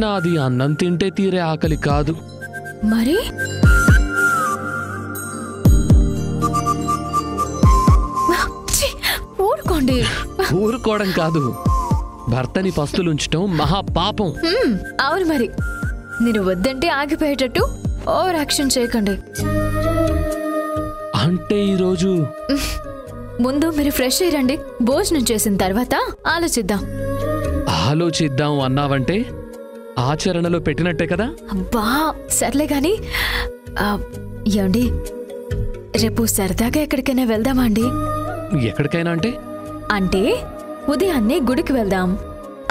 నాది అన్నం తింటే తీరే ఆకలి కాదు. మరి ఊరుకోండి. ఊరుకోవడం కాదు, భర్తని పస్తులుంచటం మహా పాపం. అవును, మరి నేను వద్దంటే ఆగిపోయేటట్టు ఓవర్ యాక్షన్ చేయకండి. అంటే ఈరోజు ముందు మీరు ఫ్రెష్ అయ్యండి. భోజనం చేసిన తర్వాత ఆలోచిద్దాం. ఆలోచిద్దాం అన్నావంటే ఆచరణలో పెట్టినట్టే కదా. అబ్బా సర్లే గాని ఏమండి, రేపు సరదాగా ఎక్కడికైనా వెళ్దామా అండి? ఎక్కడికైనా అంటే? అంటే ఉదయాన్నే గుడికి వెళ్దాం,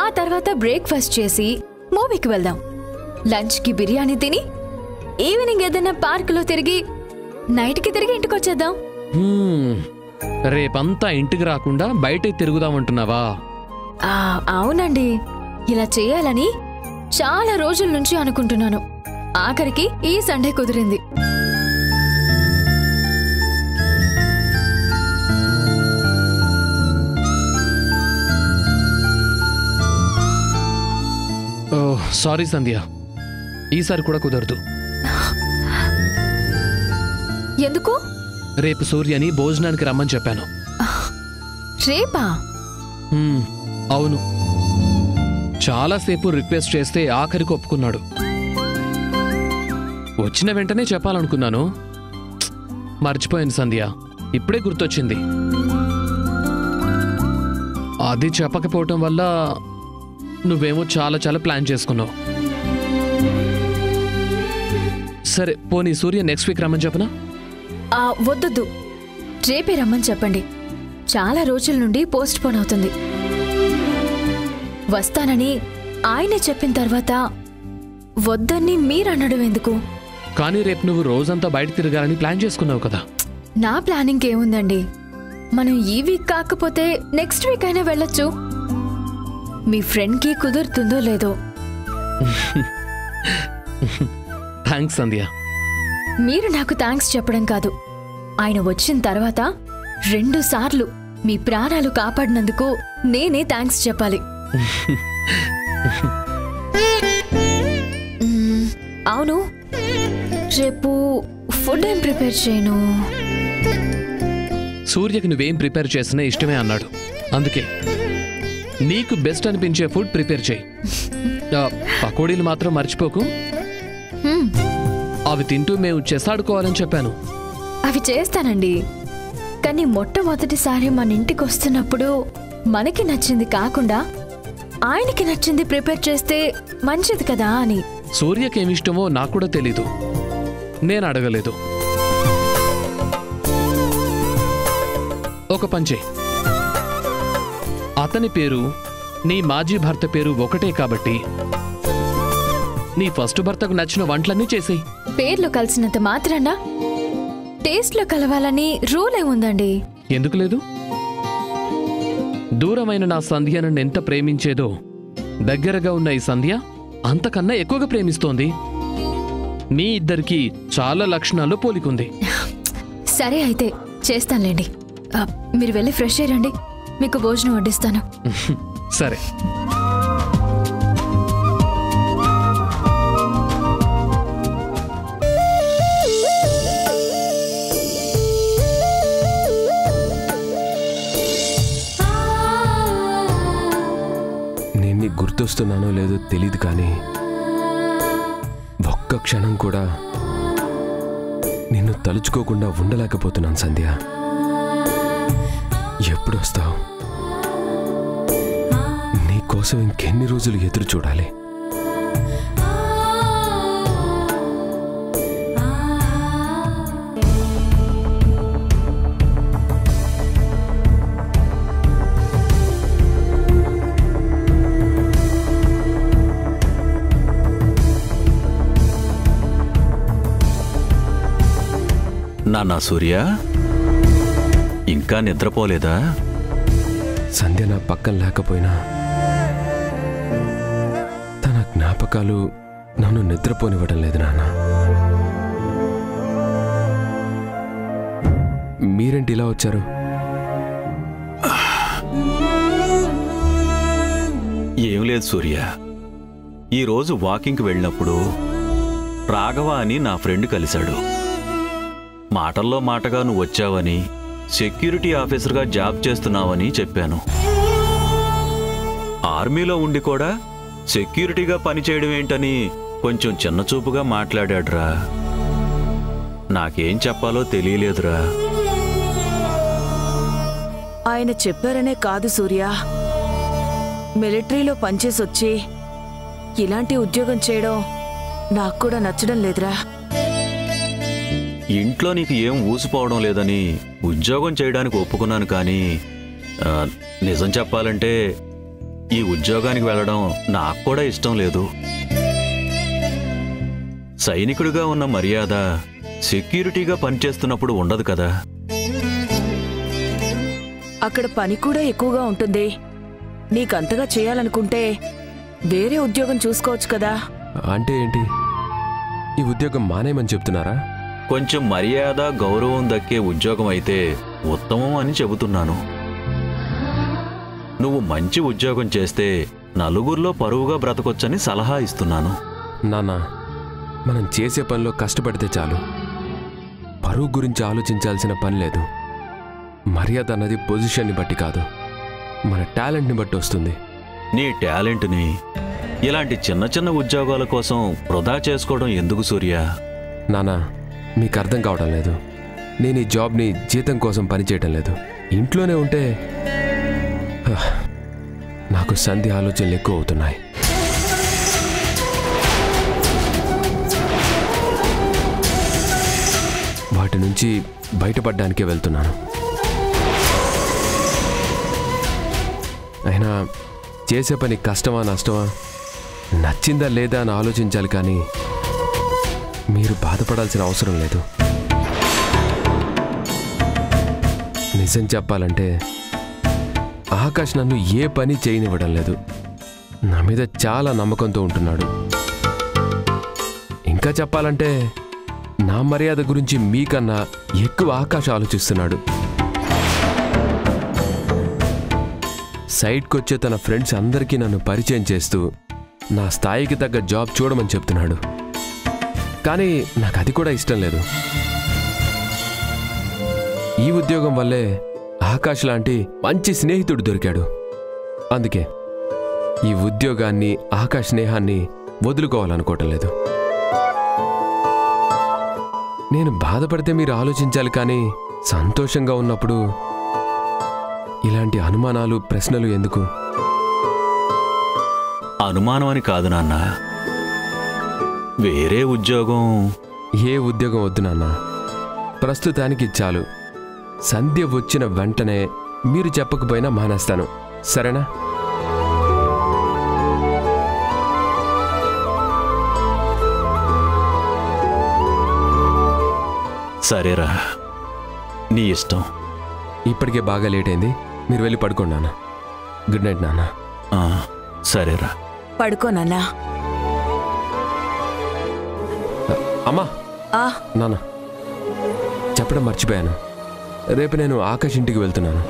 ఆ తర్వాత బ్రేక్ఫాస్ట్ చేసి మూవీకి వెళ్దాం, లంచ్కి బిర్యానీ తిని ఈవినింగ్ ఏదైనా పార్కులో తిరిగి నైట్కి తిరిగి ఇంటికి వచ్చేద్దాం. రేపంతా ఇంటికి రాకుండా బయటే తిరుగుదామంటున్నావా? అవునండి, ఇలా చేయాలని చాలా రోజుల నుంచి అనుకుంటున్నాను. ఆఖరికి ఈ సండే కుదిరింది. సారీ సంధ్య, ఈసారి కూడా కుదరదు. ఎందుకు? రేపు సూర్యని భోజనానికి రమ్మని చెప్పాను. రేపా? అవును, చాలాసేపు రిక్వెస్ట్ చేస్తే ఆఖరికి ఒప్పుకున్నాడు. వచ్చిన వెంటనే చెప్పాలనుకున్నాను, మర్చిపోయాను సంధ్య, ఇప్పుడే గుర్తొచ్చింది. అది చెప్పకపోవటం వల్ల నువ్వేమో చాలా చాలా ప్లాన్ చేసుకున్నావు. సరే పోనీ సూర్య నెక్స్ట్ వీక్ రమ్మని చెప్పనా? వద్దొద్దు, రేపే రమ్మని చెప్పండి. చాలా రోజుల నుండి పోస్ట్ పోన్ అవుతుంది. వస్తానని ఆయనే చెప్పిన తర్వాత వద్దని మీరనడం ఎందుకు? కానీ రేపు నువ్వు రోజంతా బయట తిరగాలని ప్లాన్ చేసుకున్నావు కదా. నా ప్లానింగ్ ఏముందండి, మనం ఈ వీక్ కాకపోతే నెక్స్ట్ వీక్ అయినా వెళ్ళొచ్చు. మీ ఫ్రెండ్కి కుదురుతుందో లేదో. థ్యాంక్స్ సంధ్య. మీరు నాకు థ్యాంక్స్ చెప్పడం కాదు, ఆయన వచ్చిన తర్వాత 2 సార్లు మీ ప్రాణాలు కాపాడినందుకు నేనే థ్యాంక్స్ చెప్పాలి. అవును, రేపు ఫుడ్ ఏం ప్రిపేర్ చేయను? సూర్యకి నువ్వేం ప్రిపేర్ చేసినా ఇష్టమే అన్నాడు, అందుకే నీకు బెస్ట్ అనిపించే ఫుడ్ ప్రిపేర్ చేయి. పకోడీలు మాత్రం మర్చిపోకు. అవి తింటూ మేము చేసాడుకోవాలని చెప్పాను. అవి చేస్తానండి, కానీ మొట్టమొదటిసారి మన ఇంటికి వస్తున్నప్పుడు మనకి నచ్చింది కాకుండా ఆయనకి నచ్చింది ప్రిపేర్ చేస్తే మంచిది కదా అని. సూర్యకేమిష్టమో నాకు కూడా తెలీదు, నేను అడగలేదు. ఒక పంచే, అతని పేరు నీ మాజీ భర్త పేరు ఒకటే కాబట్టి నీ ఫస్ట్ భర్తకు నచ్చిన వంటలన్నీ చేసేయి. పేర్లు కలిసినంత మాత్రాన టేస్ట్లో కలవాలని రూల్ ఏముందండి? ఎందుకు లేదు? దూరమైన నా సంధ్య నన్ను ఎంత ప్రేమించేదో దగ్గరగా ఉన్న ఈ సంధ్య అంతకన్నా ఎక్కువగా ప్రేమిస్తోంది. మీ ఇద్దరికి చాలా లక్షణాలు పోలికుంది. సరే అయితే చేస్తానులేండి. మీరు వెళ్ళి ఫ్రెష్ అయ్యండి, మీకు భోజనం వడ్డిస్తాను. సరే. నేను నీకు గుర్తొస్తున్నానో లేదో తెలీదు, కానీ ఒక్క క్షణం కూడా నిన్ను తలుచుకోకుండా ఉండలేకపోతున్నాను సంధ్య. ఎప్పుడు వస్తావు? నీకోసం ఇంకెన్ని రోజులు ఎదురు చూడాలి? నాన్నా సూర్య, ఇంకా నిద్రపోలేదా? సంధ్య నా పక్కన లేకపోయినా తన జ్ఞాపకాలు నన్ను నిద్రపోనివ్వడం లేదు నాన్న. మీరేంటి ఇలా వచ్చారు? ఏం లేదు సూర్య, ఈరోజు వాకింగ్కి వెళ్ళినప్పుడు రాఘవ అని నా ఫ్రెండ్ కలిశాడు. మాటల్లో మాటగా నువ్వు వచ్చావని, సెక్యూరిటీ ఆఫీసర్గా జాబ్ చేస్తున్నావని చెప్పాను. ఆర్మీలో ఉండి కూడా సెక్యూరిటీగా పనిచేయడం ఏంటని కొంచెం చిన్నచూపుగా మాట్లాడాడ్రా. నాకేం చెప్పాలో తెలియలేదురా. ఆయన చెప్పారనే కాదు సూర్య, మిలిటరీలో పనిచేసొచ్చి ఇలాంటి ఉద్యోగం చేయడం నాకు కూడా నచ్చడం లేదురా. ఇంట్లో నీకు ఏం ఊసిపోవడం లేదని ఉద్యోగం చేయడానికి ఒప్పుకున్నాను, కానీ నిజం చెప్పాలంటే ఈ ఉద్యోగానికి వెళ్ళడం నాకు కూడా ఇష్టం లేదు. సైనికుడిగా ఉన్న మర్యాద సెక్యూరిటీగా పనిచేస్తున్నప్పుడు ఉండదు కదా. అక్కడ పని కూడా ఎక్కువగా ఉంటుంది. నీకంతగా చేయాలనుకుంటే వేరే ఉద్యోగం చూసుకోవచ్చు కదా. అంటే ఏంటి, ఈ ఉద్యోగం మానేయమని చెప్తున్నారా? కొంచెం మర్యాద గౌరవం దక్కే ఉద్యోగం అయితే ఉత్తమం అని చెబుతున్నాను. నువ్వు మంచి ఉద్యోగం చేస్తే నలుగురిలో పరువుగా బ్రతకొచ్చని సలహా ఇస్తున్నాను. నాన్న, మనం చేసే పనిలో కష్టపడితే చాలు. పరువు గురించి ఆలోచించాల్సిన పని లేదు. మర్యాద అన్నది పొజిషన్ని బట్టి కాదు, మన టాలెంట్ని బట్టి వస్తుంది. నీ టాలెంట్ని ఇలాంటి చిన్న చిన్న ఉద్యోగాల కోసం వృధా చేసుకోవడం ఎందుకు సూర్య? నాన్న, మీకు అర్థం కావడం లేదు. నేను ఈ జాబ్ని జీతం కోసం పనిచేయటం లేదు. ఇంట్లోనే ఉంటే నాకు సంధి ఆలోచనలు ఎక్కువ అవుతున్నాయి. వాటి నుంచి బయటపడడానికే వెళ్తున్నాను. అయినా చేసే పని కష్టమా నష్టమా, నచ్చిందా లేదా అని ఆలోచించాలి, కానీ మీరు బాధపడాల్సిన అవసరం లేదు. నిజం చెప్పాలంటే ఆకాష్ నన్ను ఏ పని చేయనివ్వడం లేదు. నా మీద చాలా నమ్మకంతో ఉంటున్నాడు. ఇంకా చెప్పాలంటే నా మర్యాద గురించి మీకన్నా ఎక్కువ ఆకాష్ ఆలోచిస్తున్నాడు. సైట్కి వచ్చే తన ఫ్రెండ్స్ అందరికీ నన్ను పరిచయం చేస్తూ నా స్థాయికి తగ్గ జాబ్ చూడమని చెప్తున్నాడు. కానీ నాకు అది కూడా ఇష్టం లేదు. ఈ ఉద్యోగం వల్లే ఆకాష్ లాంటి మంచి స్నేహితుడు దొరికాడు. అందుకే ఈ ఉద్యోగాన్ని, ఆకాష్ స్నేహాన్ని వదులుకోవాలనుకోవటం లేదు. నేను బాధపడితే మీరు ఆలోచించాలి, కానీ సంతోషంగా ఉన్నప్పుడు ఇలాంటి అనుమానాలు, ప్రశ్నలు ఎందుకు? అనుమానం అని కాదు నాన్న, వేరే ఉద్యోగం. ఏ ఉద్యోగం వద్దు నాన్న, ప్రస్తుతానికి చాలు. సంధ్య వచ్చిన వెంటనే మీరు చెప్పకపోయినా మానేస్తాను, సరేనా? సరేరా, నీ ఇష్టం. ఇప్పటికే బాగా లేట్ అయింది, మీరు వెళ్ళి పడుకోండి నాన్న. గుడ్ నైట్ నాన్న. సరేరా, పడుకో నాన్నా. అమ్మా, నాన్న చెప్పడం మర్చిపోయాను. రేపు నేను ఆకాష్ ఇంటికి వెళ్తున్నాను.